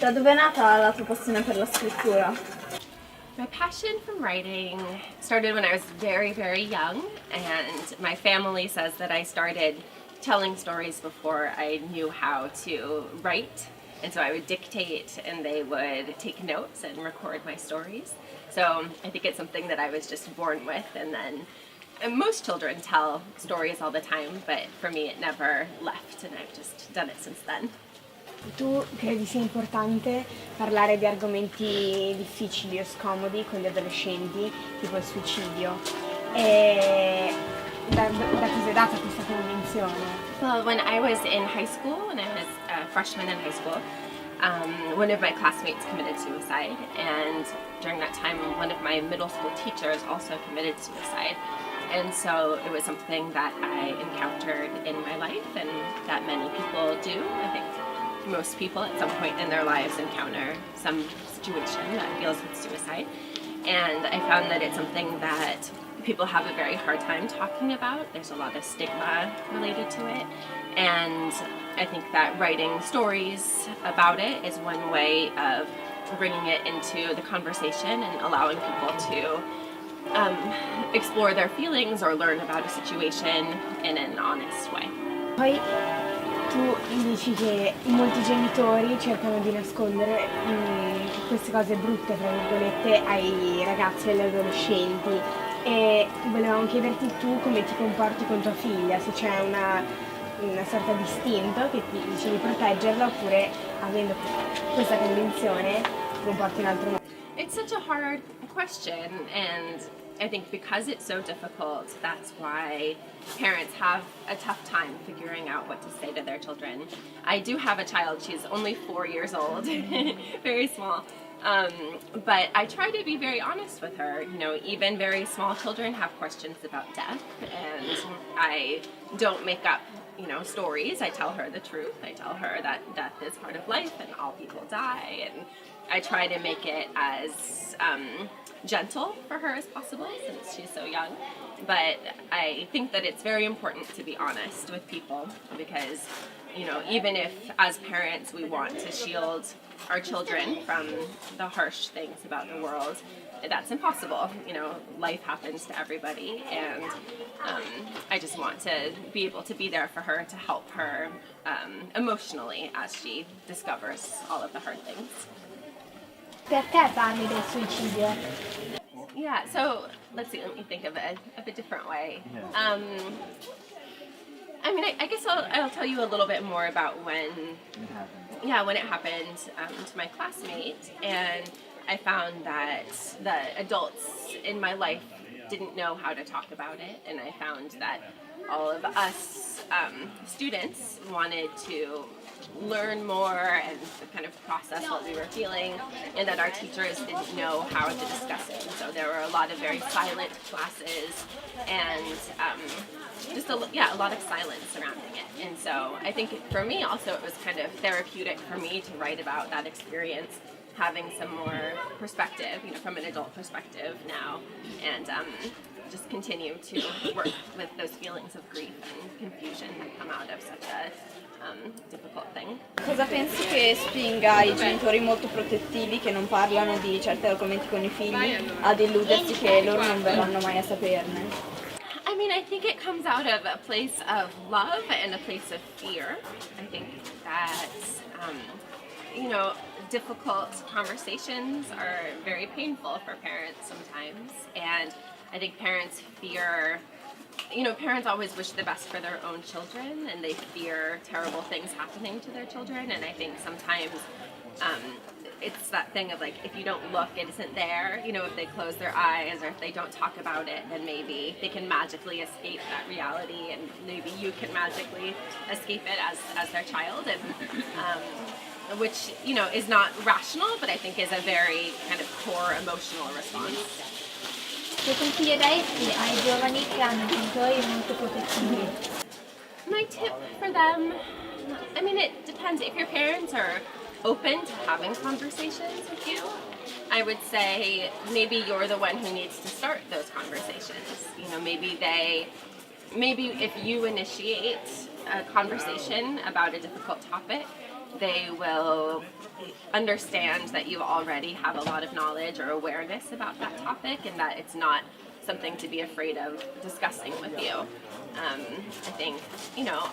Da dove è nata la tua passione per la scrittura? My passion from writing started when I was very, very young, and my family says that I started telling stories before I knew how to write. And so I would dictate and they would take notes and record my stories. So I think it's something that I was just born with, and then and most children tell stories all the time, but for me it never left, and I've just done it since then. Tu credi sia importante parlare di argomenti difficili o scomodi con gli adolescenti, tipo il suicidio? E da chi sei data questa convinzione? Well, when I was in high school, when I was a freshman in high school, one of my classmates committed suicide, and during that time one of my middle school teachers also committed suicide. And so it was something that I encountered in my life and that many people do. I think most people at some point in their lives encounter some situation that deals with suicide. And I found that it's something that people have a very hard time talking about. There's a lot of stigma related to it. And I think that writing stories about it is one way of bringing it into the conversation and allowing people to explore their feelings or learn about a situation in an honest way. Poi tu dici che molti genitori cercano di nascondere queste cose brutte, tra virgolette, ai ragazzi e agli adolescenti, e volevamo chiederti tu come ti comporti con tua figlia, se c'è una sorta di istinto che ti dice di proteggerla, oppure avendo questa convinzione ti comporti in altro modo. It's such a hard question, and I think because it's so difficult, that's why parents have a tough time figuring out what to say to their children. I do have a child, she's only 4 years old, very small, but I try to be very honest with her. You know, even very small children have questions about death, and I don't make up, you know, stories. I tell her the truth. I tell her that death is part of life and all people die, and I try to make it as gentle for her as possible since she's so young. But I think that it's very important to be honest with people because, you know, even if as parents we want to shield our children from the harsh things about the world, that's impossible. You know, life happens to everybody, and I just want to be able to be there for her to help her emotionally as she discovers all of the hard things. Perché parli del suicidio? Yeah, so let's see, let me think of a different way. I mean, I guess I'll tell you a little bit more about when it happened to my classmate, and I found that the adults in my life didn't know how to talk about it, and I found that all of us students wanted to learn more and kind of process what we were feeling, and that our teachers didn't know how to discuss it. And so there were a lot of very silent classes and just a lot of silence surrounding it. And so I think for me also it was kind of therapeutic for me to write about that experience, having some more perspective, you know, from an adult perspective now, and just continue to work with those feelings of grief and confusion that come out of such a difficult thing. Cosa pensi che spinga i genitori molto protettivi che non parlano di certi argomenti con i figli ad illudersi che loro non verranno mai a saperne? I mean, I think it comes out of a place of love and a place of fear. I think that, you know, difficult conversations are very painful for parents sometimes, and I think parents fear, you know, parents always wish the best for their own children, and they fear terrible things happening to their children, and I think sometimes it's that thing of like, if you don't look, it isn't there. You know, if they close their eyes or if they don't talk about it, then maybe they can magically escape that reality, and maybe you can magically escape it as their child, and which, you know, is not rational, but I think is a very kind of core emotional response. Che consiglio daresti ai giovani che hanno genitori molto protettivi? My tip for them, I mean, it depends. If your parents are open to having conversations with you, I would say maybe you're the one who needs to start those conversations. You know, maybe if you initiate a conversation about a difficult topic, they will understand that you already have a lot of knowledge or awareness about that topic, and that it's not something to be afraid of discussing with you. I think,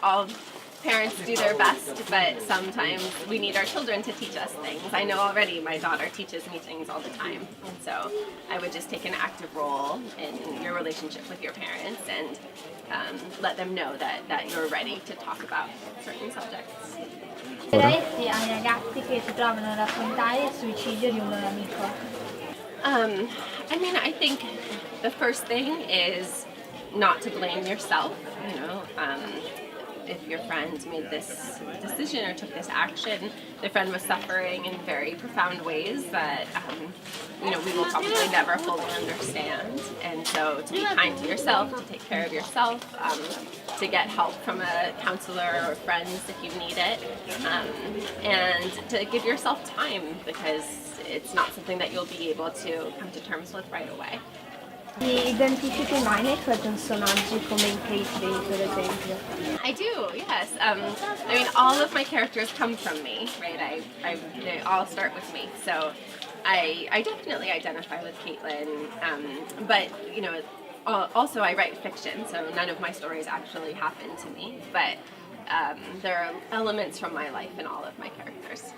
all parents do their best, but sometimes we need our children to teach us things. I know already my daughter teaches me things all the time, and so I would just take an active role in your relationship with your parents and let them know that you're ready to talk about certain subjects. Diresti ai ragazzi che si trovano a raccontare il suicidio di un loro amico? I think the first thing is not to blame yourself. If your friend made this decision or took this action, the friend was suffering in very profound ways that we will probably never fully understand. And so to be kind to yourself, to take care of yourself, to get help from a counselor or friends if you need it, and to give yourself time, because it's not something that you'll be able to come to terms with right away. Ti identifichi mai nei tuoi personaggi come in Caitlin, per esempio? I do, yes. All of my characters come from me, right? They all start with me. So I definitely identify with Caitlin, but also I write fiction, so none of my stories actually happen to me, but there are elements from my life in all of my characters.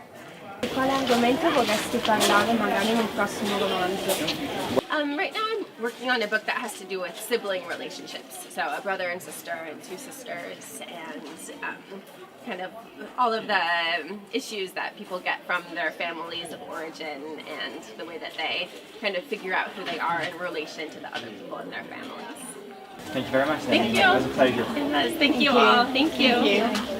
Di quale argomento vorresti parlare magari nel prossimo romanzo? Right now I'm working on a book that has to do with sibling relationships, so a brother and sister and two sisters, and kind of all of the issues that people get from their families of origin and the way that they kind of figure out who they are in relation to the other people in their families. Thank you very much. Thank you. It was a pleasure. Thank you all. Thank you. Thank you.